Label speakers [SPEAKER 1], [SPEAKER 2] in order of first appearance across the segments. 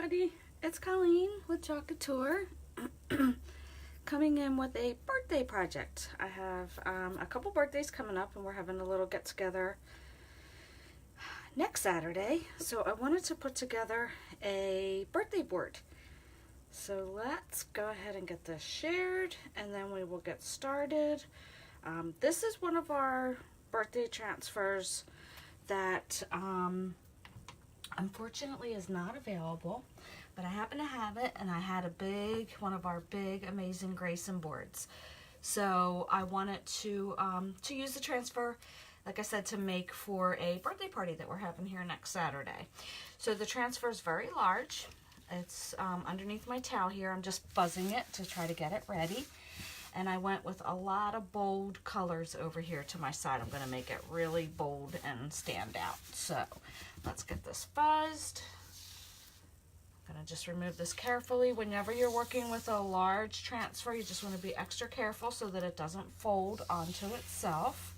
[SPEAKER 1] everybody, it's Colleen with Couture coming in with a birthday project. I have a couple birthdays coming up and we're having a little get together next Saturday, so I wanted to put together a birthday board. So let's go ahead and get this shared and then we will get started. This is one of our birthday transfers that unfortunately is not available, but I happen to have it, and I had one of our big amazing Grayson boards, so I wanted to use the transfer, like I said, to make for a birthday party that we're having here next Saturday. So the transfer is very large. It's underneath my towel here. I'm just buzzing it to try to get it ready, and I went with a lot of bold colors over here to my side. I'm going to make it really bold and stand out. So let's get this buzzed. I'm going to just remove this carefully. Whenever you're working with a large transfer, you just want to be extra careful so that it doesn't fold onto itself.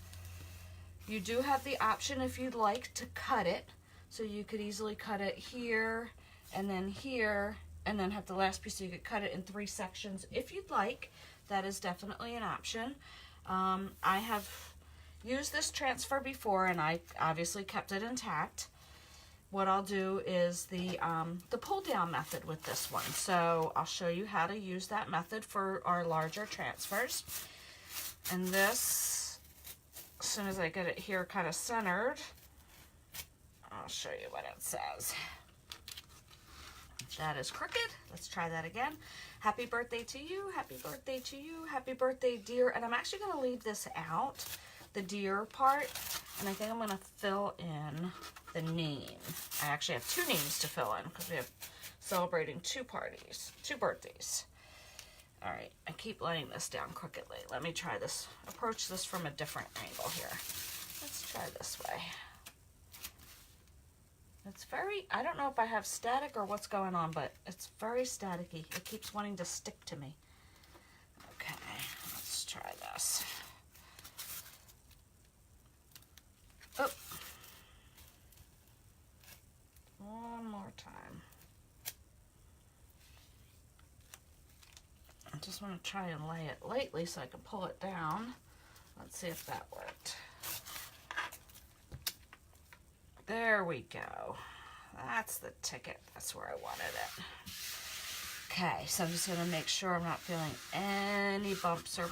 [SPEAKER 1] You do have the option, if you'd like, to cut it. So you could easily cut it here and then here, and then have the last piece, so you could cut it in 3 sections if you'd like. That is definitely an option. I have used this transfer before and I obviously kept it intact. What I'll do is the pull down method with this one. So I'll show you how to use that method for our larger transfers. And this, as soon as I get it here kind of centered, I'll show you what it says. That is crooked. Let's try that again. Happy birthday to you, happy birthday to you, happy birthday, dear. And I'm actually going to leave this out, the dear part, and I think I'm going to fill in the name. I actually have 2 names to fill in because we have celebrating 2 birthdays. All right, I keep laying this down crookedly. Let me try this, approach this from a different angle here. Let's try this way. It's very, I don't know if I have static or what's going on, but it's very staticky. It keeps wanting to stick to me. Okay, let's try this. Oh. One more time. I just want to try and lay it lightly so I can pull it down. Let's see if that worked. There we go. That's the ticket. That's where I wanted it. Okay, so I'm just going to make sure I'm not feeling any bumps or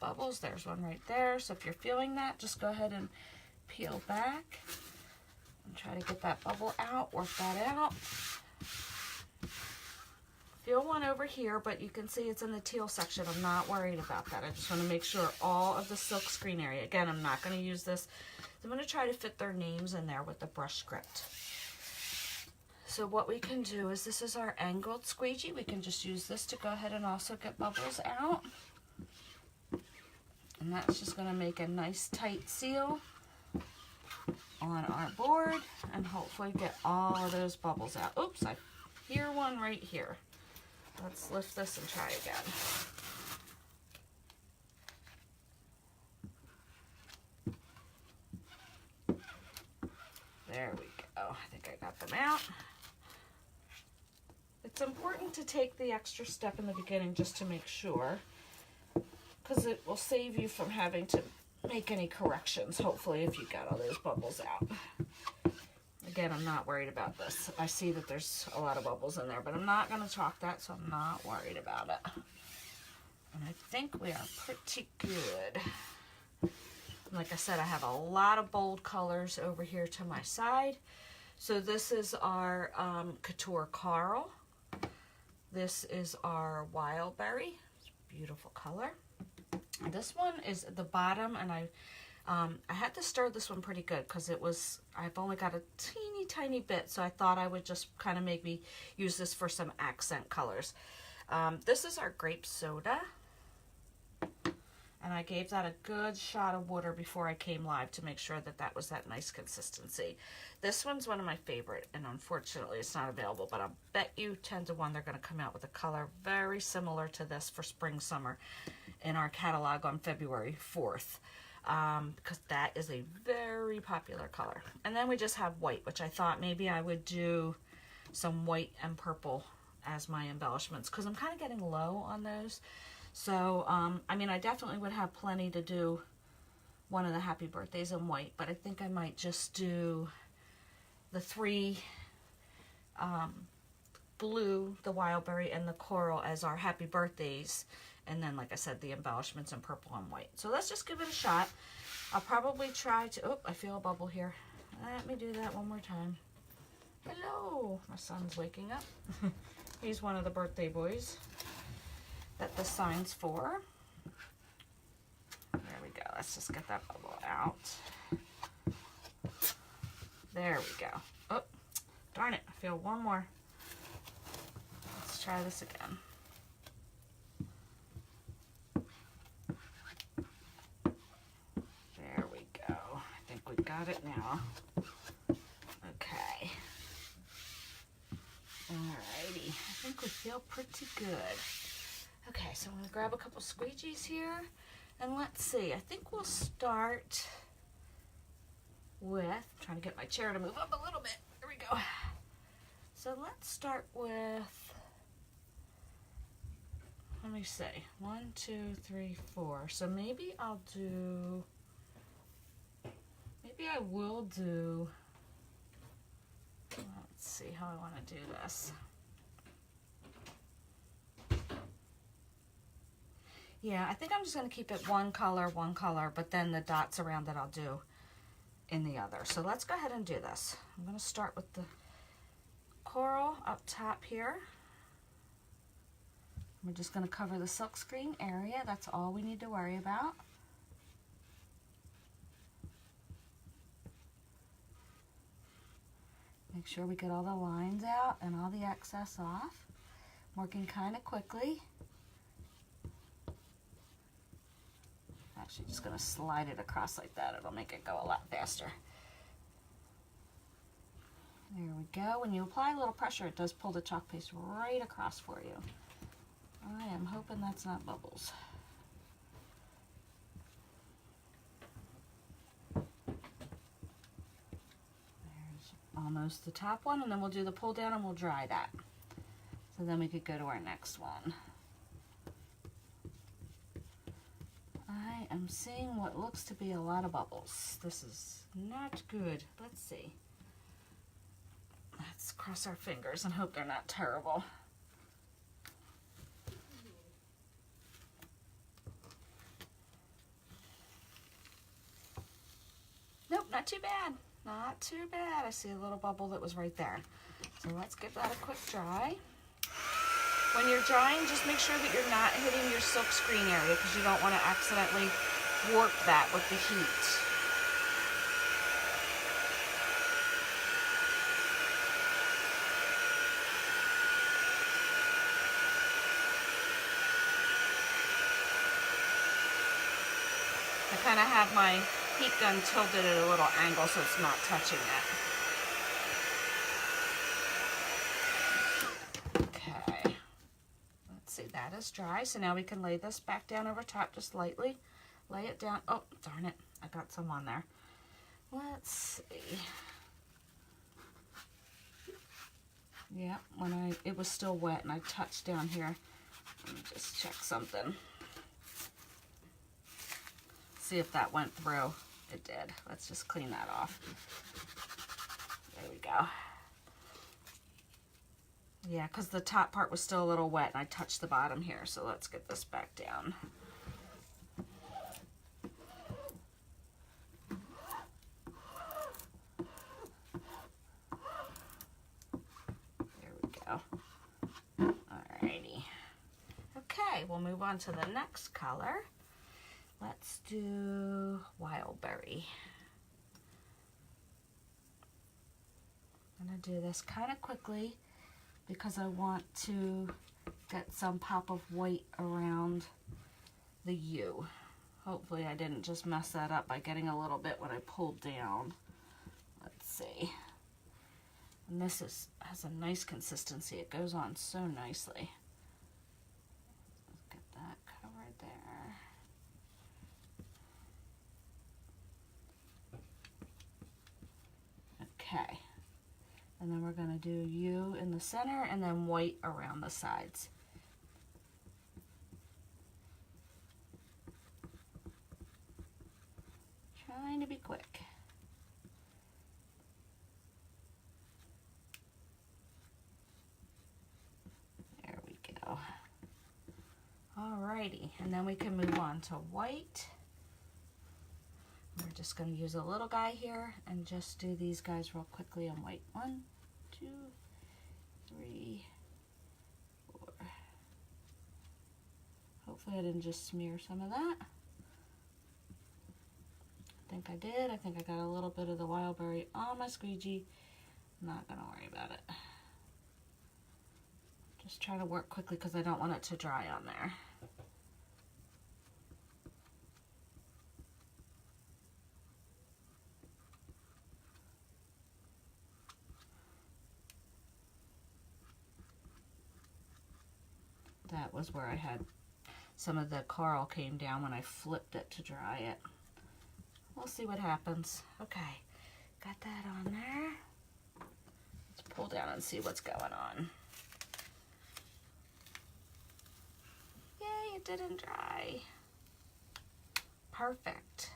[SPEAKER 1] bubbles. There's one right there. So if you're feeling that, just go ahead and peel back and try to get that bubble out, work that out. Feel one over here, but you can see it's in the teal section. I'm not worried about that. I just want to make sure all of the silk screen area. Again, I'm not going to use this. I'm going to try to fit their names in there with the brush script. So what we can do is, this is our angled squeegee. We can just use this to go ahead and also get bubbles out. And that's just going to make a nice tight seal on our board and hopefully get all of those bubbles out. Oops, I hear one right here. Let's lift this and try again. There we go. I think I got them out. It's important to take the extra step in the beginning just to make sure, because it will save you from having to make any corrections, hopefully, if you got all those bubbles out. Again, I'm not worried about this. I see that there's a lot of bubbles in there, but I'm not going to chalk that, so I'm not worried about it. And I think we are pretty good. Like I said, I have a lot of bold colors over here to my side. So this is our Couture Coral. This is our Wildberry. It's a beautiful color. This one is at the bottom, and I had to stir this one pretty good because I've only got a teeny tiny bit, so I thought I would just kind of maybe use this for some accent colors. This is our Grape Soda. And I gave that a good shot of water before I came live to make sure that that was that nice consistency. This one's one of my favorite, and unfortunately it's not available, but I'll bet you 10 to 1 they're going to come out with a color very similar to this for spring summer in our catalog on February 4th. Because that is a very popular color. And then we just have white, which I thought maybe I would do some white and purple as my embellishments, because I'm kind of getting low on those. So, I mean, I definitely would have plenty to do one of the happy birthdays in white, but I think I might just do the 3 blue, the wildberry, and the coral as our happy birthdays, and then, like I said, the embellishments in purple and white. So let's just give it a shot. I'll probably try to, oh, I feel a bubble here. Let me do that one more time. Hello, my son's waking up. He's one of the birthday boys that this sign's for. There we go. Let's just get that bubble out. There we go. Oh, darn it. I feel one more. Let's try this again. There we go. I think we've got it now. Okay. Alrighty. I think we feel pretty good. Okay, so I'm going to grab a couple squeegees here. And let's see. I think we'll start with, I'm trying to get my chair to move up a little bit. There we go. So let's start with, let me see, 1, 2, 3, 4. So maybe I'll do, maybe I will do, let's see how I want to do this. Yeah, I think I'm just going to keep it one color, but then the dots around it I'll do in the other. So let's go ahead and do this. I'm going to start with the coral up top here. We're just going to cover the silkscreen area. That's all we need to worry about. Make sure we get all the lines out and all the excess off. I'm working kind of quickly. Actually, just going to slide it across like that. It'll make it go a lot faster. There we go. When you apply a little pressure, it does pull the chalk paste right across for you. I am hoping that's not bubbles. There's almost the top one, and then we'll do the pull down and we'll dry that. So then we could go to our next one. I am seeing what looks to be a lot of bubbles. This is not good. Let's see. Let's cross our fingers and hope they're not terrible. Nope, not too bad. Not too bad. I see a little bubble that was right there. So let's give that a quick dry. When you're drying, just make sure that you're not hitting your silk screen area because you don't want to accidentally warp that with the heat. I kind of have my heat gun tilted at a little angle so it's not touching it. That is dry, so now we can lay this back down over top just lightly. Lay it down. Oh, darn it. I got some on there. Let's see. Yeah, when it was still wet and I touched down here. Let me just check something. See if that went through. It did. Let's just clean that off. There we go. Yeah, because the top part was still a little wet and I touched the bottom here. So let's get this back down. There we go. Alrighty. Okay, we'll move on to the next color. Let's do Wildberry. I'm going to do this kind of quickly because I want to get some pop of white around the U. Hopefully I didn't just mess that up by getting a little bit when I pulled down. Let's see. And this has a nice consistency. It goes on so nicely. Let's get that covered there. Okay. And then we're going to do U in the center and then white around the sides. Trying to be quick. There we go. Alrighty, and then we can move on to white. We're just going to use a little guy here and just do these guys real quickly on white. 1, 2, 3, 4. Hopefully I didn't just smear some of that. I think I did. I think I got a little bit of the wild berry on my squeegee. Not going to worry about it. Just trying to work quickly because I don't want it to dry on there. That was where I had some of the coral came down when I flipped it to dry it. We'll see what happens. Okay, got that on there. Let's pull down and see what's going on. Yay, it didn't dry. Perfect.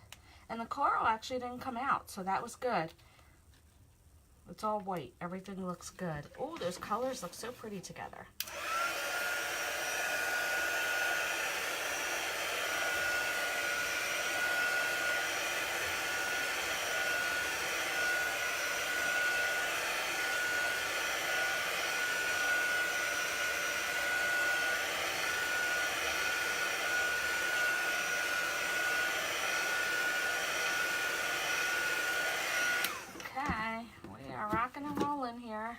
[SPEAKER 1] And the coral actually didn't come out, so that was good. It's all white. Everything looks good. Oh, those colors look so pretty together. Rocking and rolling here.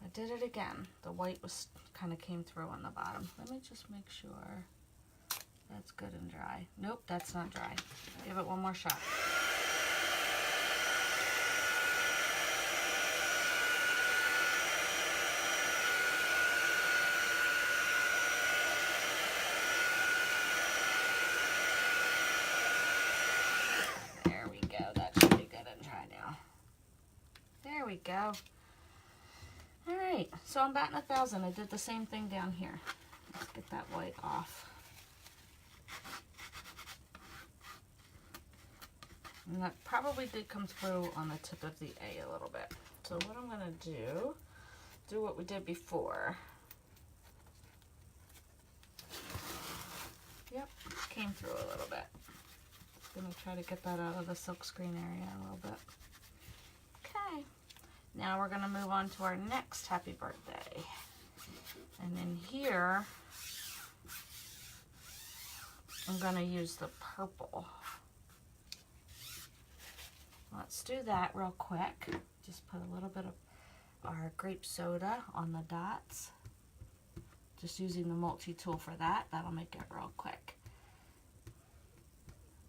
[SPEAKER 1] I did it again. The white was kind of came through on the bottom. Let me just make sure that's good and dry. Nope, that's not dry. Give it one more shot. There we go. That should be good and dry now. There we go. All right, so I'm batting 1,000. I did the same thing down here. Let's get that white off. And that probably did come through on the tip of the A a little bit. So what I'm gonna do what we did before. Yep, came through a little bit. Just gonna try to get that out of the silk screen area a little bit. Okay. Now we're going to move on to our next happy birthday. And in here, I'm going to use the purple. Let's do that real quick. Just put a little bit of our grape soda on the dots. Just using the multi tool for that. That'll make it real quick.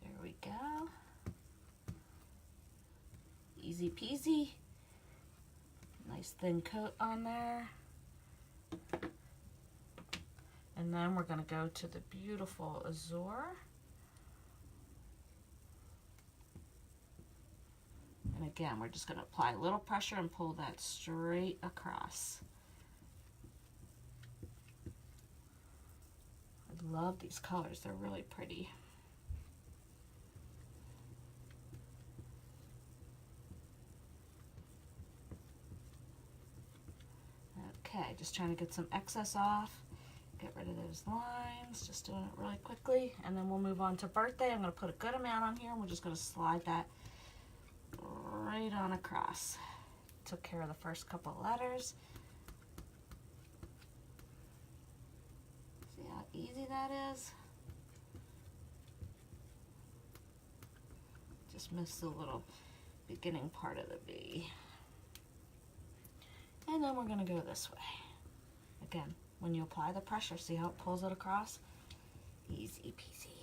[SPEAKER 1] There we go. Easy peasy. Nice thin coat on there. And then we're going to go to the beautiful azure. And again, we're just going to apply a little pressure and pull that straight across. I love these colors. They're really pretty. Okay, just trying to get some excess off, get rid of those lines, just doing it really quickly, and then we'll move on to birthday. I'm going to put a good amount on here, and we're just going to slide that right on across. Took care of the first couple of letters. See how easy that is? Just missed the little beginning part of the V. And then we're going to go this way. Again, when you apply the pressure, see how it pulls it across? Easy peasy.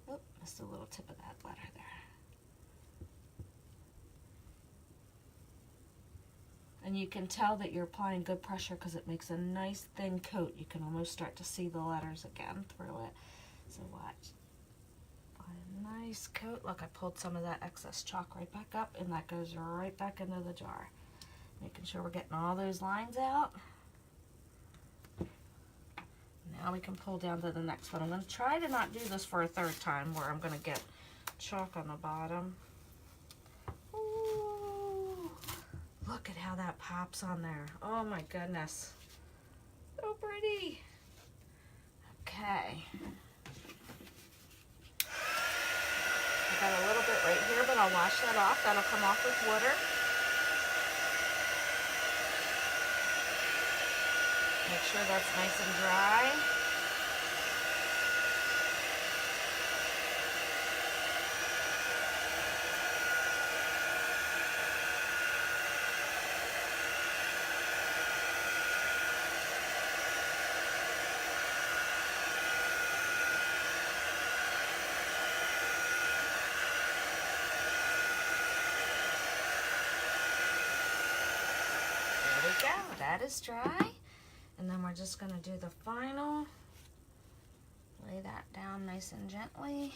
[SPEAKER 1] Oh, missed a little tip of that letter there. And you can tell that you're applying good pressure because it makes a nice thin coat. You can almost start to see the letters again through it. So watch. Apply nice coat. Look, I pulled some of that excess chalk right back up, and that goes right back into the jar. Making sure we're getting all those lines out. Now we can pull down to the next one. I'm going to try to not do this for a third time where I'm going to get chalk on the bottom. Ooh, look at how that pops on there. Oh my goodness. So pretty. Okay. I got a little bit right here, but I'll wash that off. That'll come off with water. Make sure that's nice and dry. There we go. That is dry. And then we're just going to do the final. Lay that down nice and gently.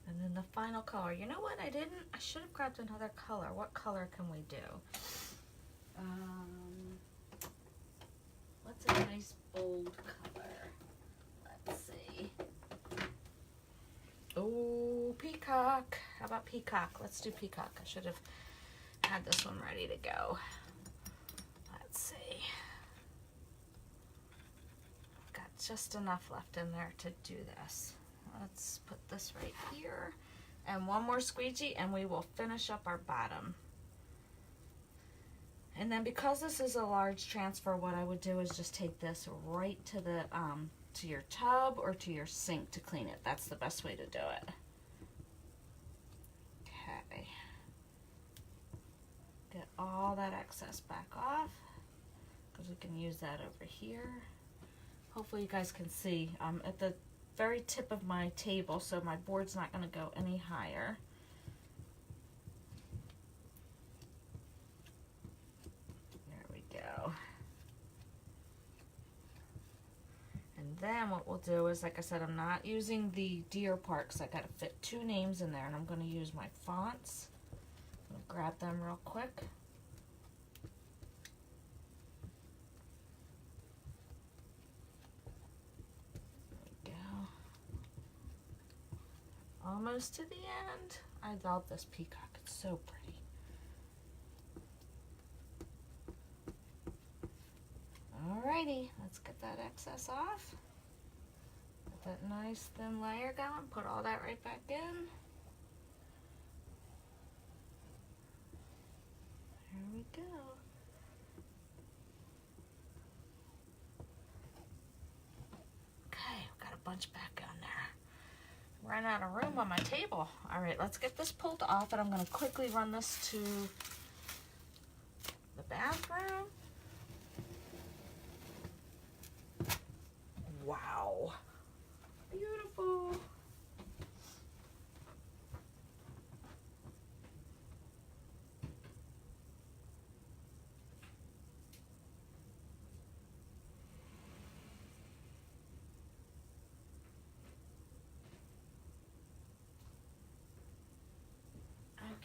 [SPEAKER 1] And then the final color. You know what? I should have grabbed another color. What color can we do? What's a nice bold color? Let's see. Oh, peacock. How about peacock? Let's do peacock. I should have had this one ready to go. Let's see. Just enough left in there to do this. Let's put this right here and one more squeegee and we will finish up our bottom. And then because this is a large transfer, what I would do is just take this right to the to your tub or to your sink to clean it. That's the best way to do it. Okay. Get all that excess back off because we can use that over here. Hopefully you guys can see. I'm at the very tip of my table, so my board's not going to go any higher. There we go. And then what we'll do is, like I said, I'm not using the Deer Park, so I got to fit 2 names in there, and I'm going to use my fonts. I'm going to grab them real quick. Almost to the end. I love this peacock. It's so pretty. Alrighty, let's get that excess off. Get that nice thin layer going. Put all that right back in. There we go. Okay, we've got a bunch back on there. Ran out of room on my table. All right, let's get this pulled off, and I'm going to quickly run this to the bathroom. Wow. Beautiful.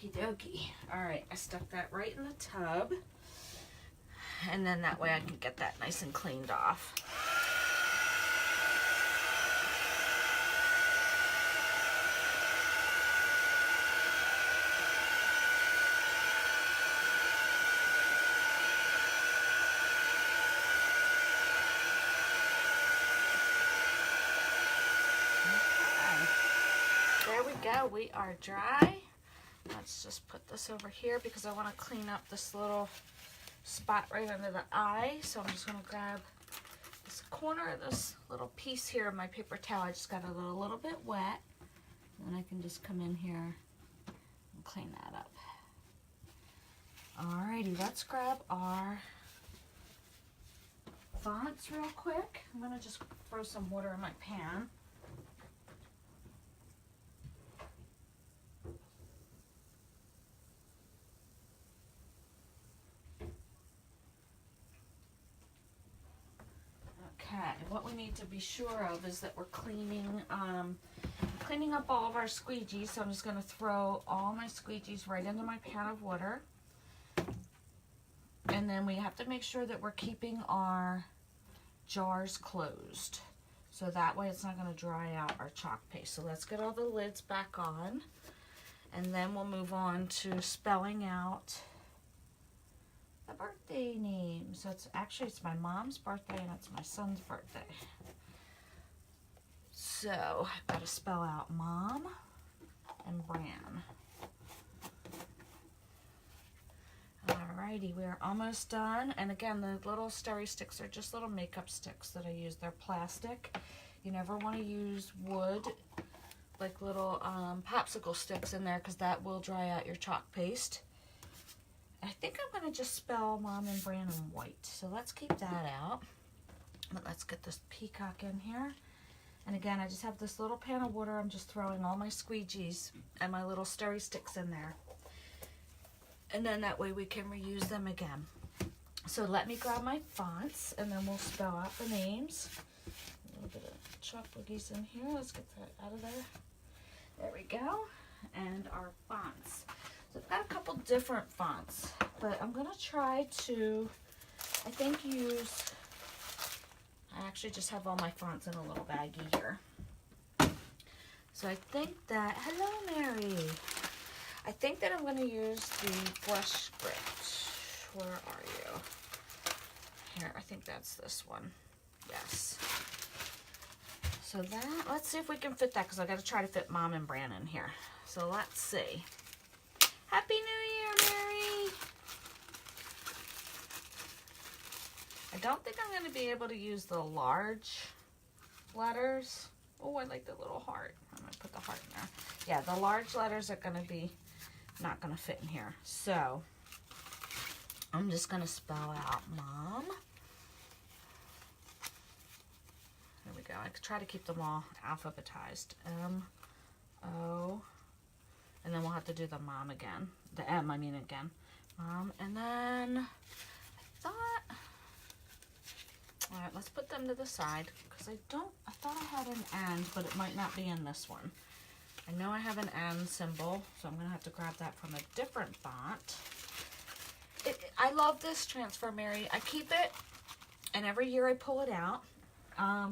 [SPEAKER 1] Okie dokie. All right, I stuck that right in the tub, and then that way I can get that nice and cleaned off. Okay. There we go. We are dry. Let's just put this over here because I want to clean up this little spot right under the eye. So I'm just going to grab this corner of this little piece here of my paper towel. I just got it a little bit wet. And then I can just come in here and clean that up. Alrighty, let's grab our fonts real quick. I'm going to just throw some water in my pan. What we need to be sure of is that we're cleaning cleaning up all of our squeegees, so I'm just going to throw all my squeegees right into my pan of water. And then we have to make sure that we're keeping our jars closed, so that way it's not going to dry out our chalk paste. So let's get all the lids back on, and then we'll move on to spelling out the birthday name. So it's my mom's birthday and it's my son's birthday. So I've got to spell out Mom and Bran. Alrighty, we're almost done. And again, the little Steri sticks are just little makeup sticks that I use. They're plastic. You never want to use wood, like little popsicle sticks in there, because that will dry out your chalk paste. I think I'm going to just spell Mom and Bran in white. So let's keep that out. But let's get this peacock in here. And again, I just have this little pan of water. I'm just throwing all my squeegees and my little Steri sticks in there. And then that way we can reuse them again. So let me grab my fonts and then we'll spell out the names. A little bit of chalk boogies in here. Let's get that out of there. There we go. And our fonts. So I've got a couple different fonts, but I'm going to try to, I think, I actually just have all my fonts in a little baggie here. So I think that, hello Mary. I think that I'm going to use the brush script. Where are you? Here, I think that's this one. Yes. So that, let's see if we can fit that, because I've got to try to fit Mom and Bran in here. So let's see. Happy New Year, Mary! I don't think I'm going to be able to use the large letters. Oh, I like the little heart. I'm going to put the heart in there. Yeah, the large letters are going to be not going to fit in here. So I'm just going to spell out Mom. There we go. I could try to keep them all alphabetized. M-O. And then we'll have to do the Mom again. The M, I mean again. Mom. And then I thought, all right, let's put them to the side, because I thought I had an and, but it might not be in this one. I know I have an and symbol, so I'm going to have to grab that from a different font. I love this transfer, Mary. I keep it, and every year I pull it out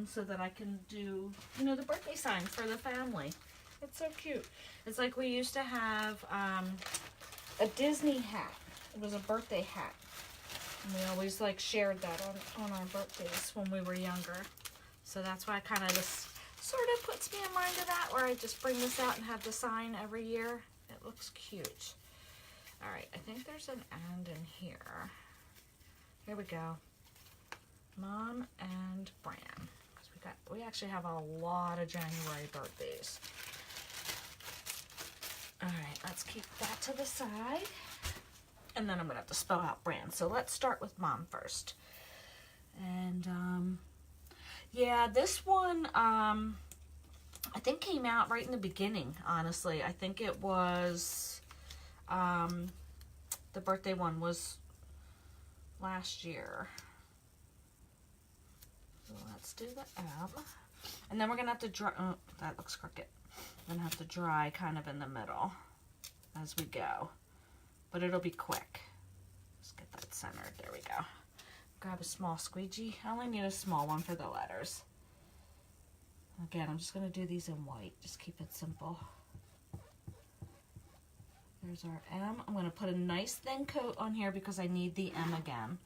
[SPEAKER 1] so that I can do, you know, the birthday sign for the family. It's so cute. It's like we used to have a Disney hat. It was a birthday hat. And we always like shared that on our birthdays when we were younger. So that's why I kind of just sort of puts me in mind of that, where I just bring this out and have the sign every year. It looks cute. All right, I think there's an and in here. Here we go. Mom and Bran. Because we actually have a lot of January birthdays. All right, let's keep that to the side. And then I'm going to have to spell out Bran. So let's start with Mom first. And, yeah, this one, I think came out right in the beginning, honestly. I think it was, the birthday one was last year. So let's do the M. And then we're going to have to dry, oh, that looks crooked. I'm going to have to dry kind of in the middle as we go. But it'll be quick. Let's get that centered. There we go. Grab a small squeegee. I only need a small one for the letters. Again, I'm just going to do these in white. Just keep it simple. There's our M. I'm going to put a nice thin coat on here because I need the M again.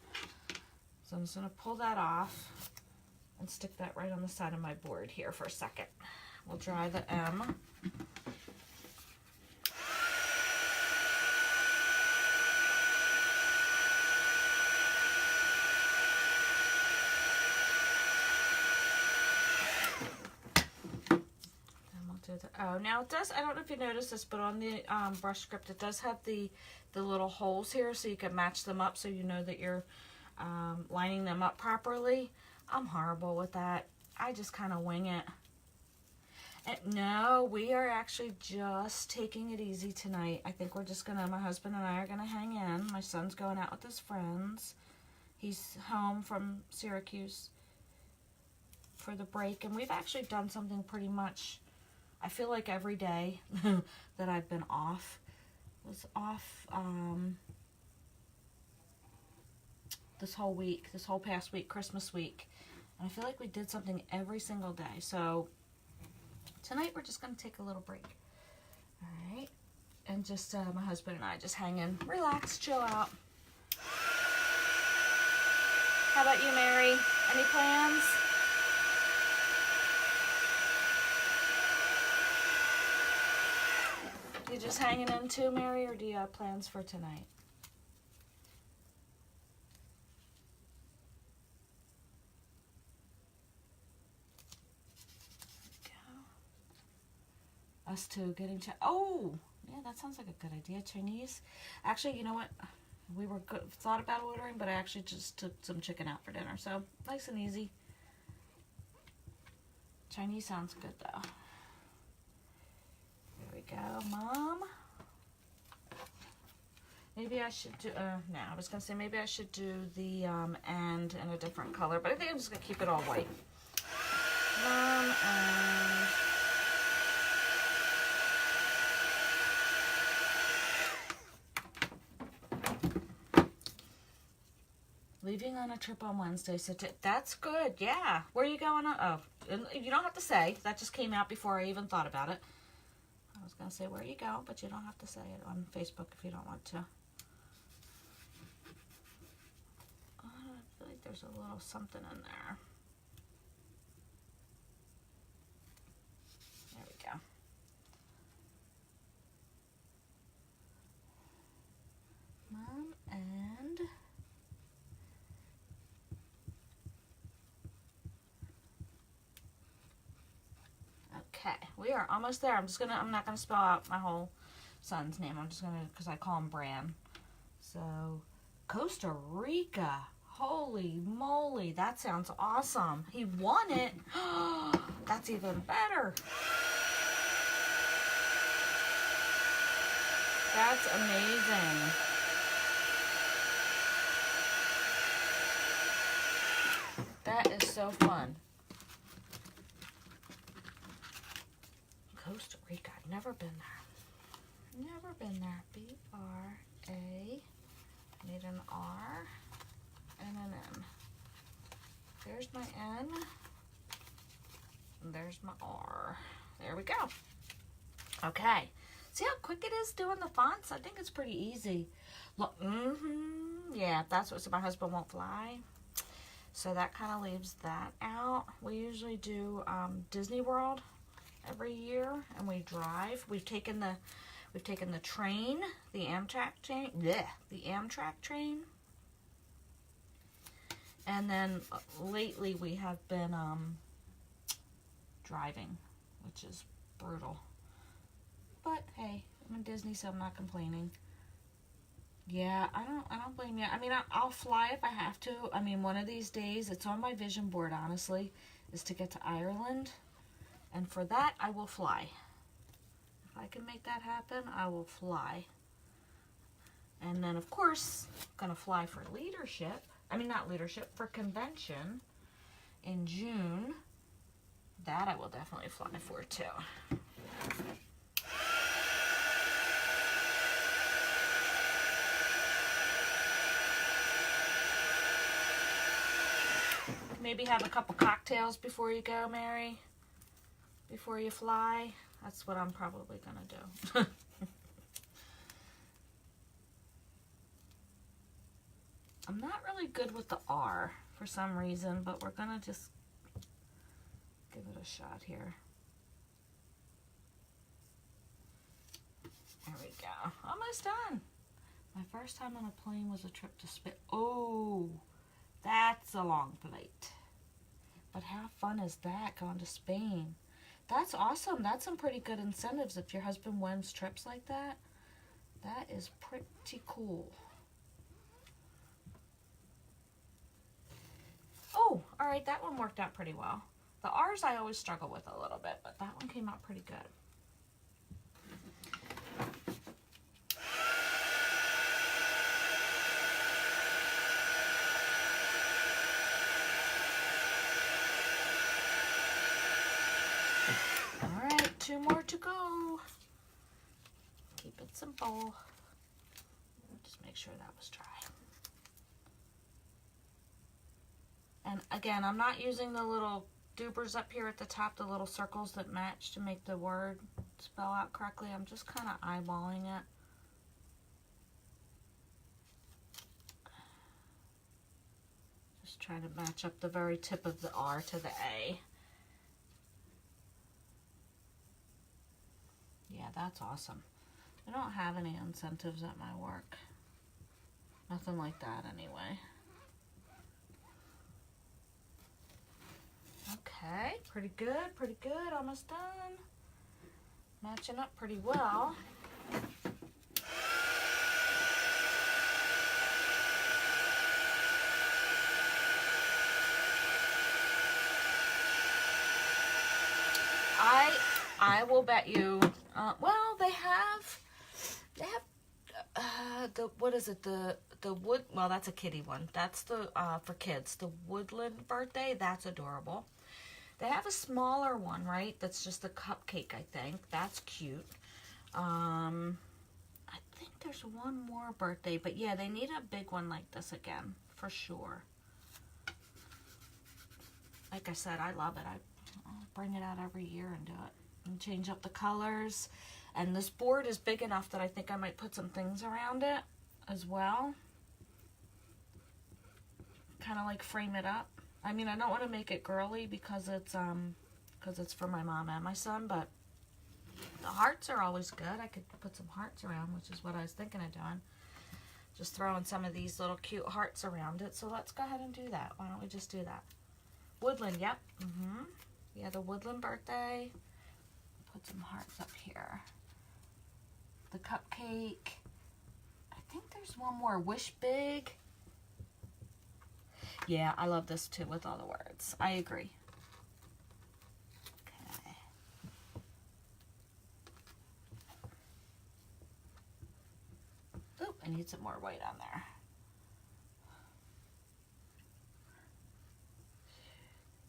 [SPEAKER 1] So I'm just going to pull that off and stick that right on the side of my board here for a second. We'll dry the M. Oh, now it does, I don't know if you noticed this, but on the brush script, it does have the little holes here so you can match them up so you know that you're lining them up properly. I'm horrible with that. I just kind of wing it. And no, we are actually just taking it easy tonight. I think we're just gonna, my husband and I are gonna hang in. My son's going out with his friends. He's home from Syracuse for the break, and we've actually done something pretty much I feel like every day that I've been off was off this whole week, this whole past week, Christmas week. And I feel like we did something every single day. So tonight we're just going to take a little break. All right. And just my husband and I just hanging, relax, chill out. How about you, Mary? Any plans? You just hanging in too, Mary, or do you have plans for tonight? Us two getting oh, yeah, that sounds like a good idea. Chinese. Actually, you know what? We were thought about ordering, but I actually just took some chicken out for dinner. So nice and easy. Chinese sounds good though. There we go, Mom. Maybe I should do, no, I was going to say maybe I should do the end in a different color, but I think I'm just going to keep it all white. Mom and... Leaving on a trip on Wednesday, so that's good, yeah. Where are you going on? Oh, you don't have to say. That just came out before I even thought about it. I was going to say where you go, but you don't have to say it on Facebook if you don't want to. I feel like there's a little something in there. There we go. Mom and... Okay, we are almost there. I'm not gonna spell out my whole son's name. I'm just gonna, because I call him Bran. So, Costa Rica. Holy moly, that sounds awesome. He won it. That's even better. That's amazing. That is so fun. Costa Rica. I've never been there. Never been there. B-R-A. Need an R and an N. There's my N. And there's my R. There we go. Okay. See how quick it is doing the fonts? I think it's pretty easy. Look, yeah, that's what, so my husband won't fly. So that kind of leaves that out. We usually do Disney World every year, and we drive. We've taken the train, the Amtrak train, the Amtrak train. And then lately we have been driving, which is brutal. But hey, I'm in Disney, so I'm not complaining. Yeah, I don't blame you. I mean, I'll fly if I have to. I mean, one of these days, it's on my vision board, honestly, is to get to Ireland. And for that, I will fly. If I can make that happen, I will fly. And then, of course, I'm going to fly for leadership. I mean, not leadership, for convention in June. That I will definitely fly for, too. Maybe have a couple cocktails before you go, Mary. Before you fly. That's what I'm probably gonna do. I'm not really good with the R for some reason, but we're gonna just give it a shot here. There we go. Almost done. My first time on a plane was a trip to Spain. Oh, that's a long flight. But how fun is that, going to Spain? That's awesome. That's some pretty good incentives if your husband wins trips like that. That is pretty cool. Oh, all right. That one worked out pretty well. The R's I always struggle with a little bit, but that one came out pretty good. 2 more to go. Keep it simple. Just make sure that was dry. And again, I'm not using the little doobers up here at the top, the little circles that match to make the word spell out correctly. I'm just kind of eyeballing it. Just trying to match up the very tip of the R to the A. Yeah, that's awesome. I don't have any incentives at my work. Nothing like that anyway. Okay, pretty good, almost done. Matching up pretty well. I will bet you, well, they have what is it, the wood, well, that's a kitty one. That's the, for kids, the Woodland birthday. That's adorable. They have a smaller one, right? That's just a cupcake, I think. That's cute. I think there's one more birthday, but yeah, they need a big one like this again, for sure. Like I said, I love it. I'll bring it out every year and do it. And change up the colors. And this board is big enough that I think I might put some things around it as well. Kind of like frame it up. I mean, I don't want to make it girly because it's for my mom and my son, but the hearts are always good. I could put some hearts around, which is what I was thinking of doing. Just throwing some of these little cute hearts around it. So let's go ahead and do that. Why don't we just do that? Woodland, yep. Yeah, the Woodland birthday. Put some hearts up here. The cupcake. I think there's one more. Wish big. Yeah, I love this too with all the words. I agree. Okay. Oop, I need some more white on there.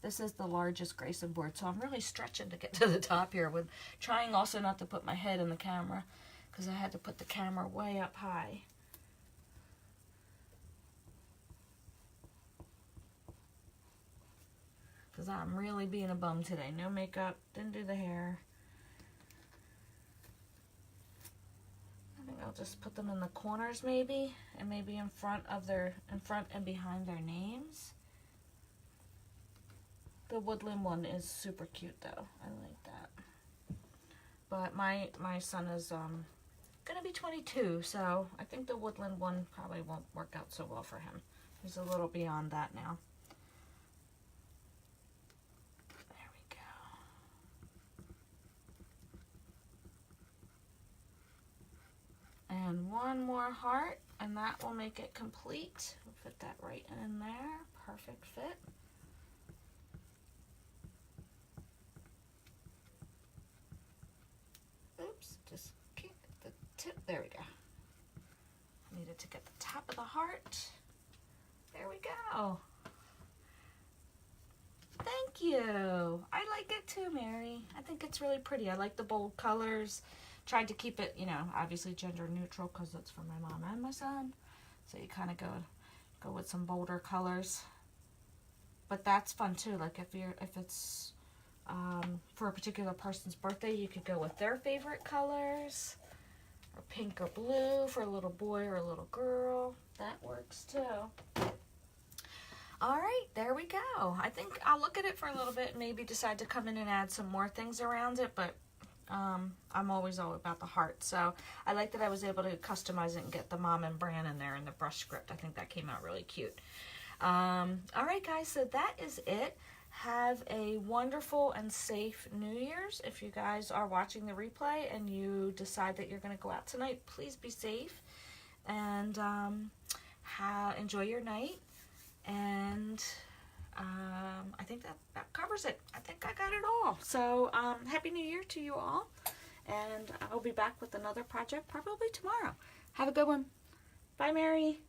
[SPEAKER 1] This is the largest Grayson board, so I'm really stretching to get to the top here, with trying also not to put my head in the camera, because I had to put the camera way up high. Because I'm really being a bum today. No makeup, didn't do the hair. I think I'll just put them in the corners maybe, and maybe in front and behind their names. The Woodland one is super cute though. I like that. But my son is gonna be 22, so I think the Woodland one probably won't work out so well for him. He's a little beyond that now. There we go. And one more heart, and that will make it complete. We'll fit that right in there. Perfect fit. Oops, just get the tip. There we go. Needed to get the top of the heart. There we go. Thank you. I like it too, Mary. I think it's really pretty. I like the bold colors. Tried to keep it, you know, obviously gender neutral because it's for my mom and my son. So you kind of go with some bolder colors. But that's fun too. Like if it's for a particular person's birthday, you could go with their favorite colors, or pink or blue for a little boy or a little girl. That works too. All right, there we go. I think I'll look at it for a little bit and maybe decide to come in and add some more things around it, but I'm always all about the heart. So I like that I was able to customize it and get the mom and Bran in there in the brush script. I think that came out really cute. All right, guys, so that is it. Have a wonderful and safe New Year's. If you guys are watching the replay and you decide that you're going to go out tonight, please be safe and enjoy your night. And I think that covers it. I think I got it all. So Happy New Year to you all. And I'll be back with another project probably tomorrow. Have a good one. Bye, Mary.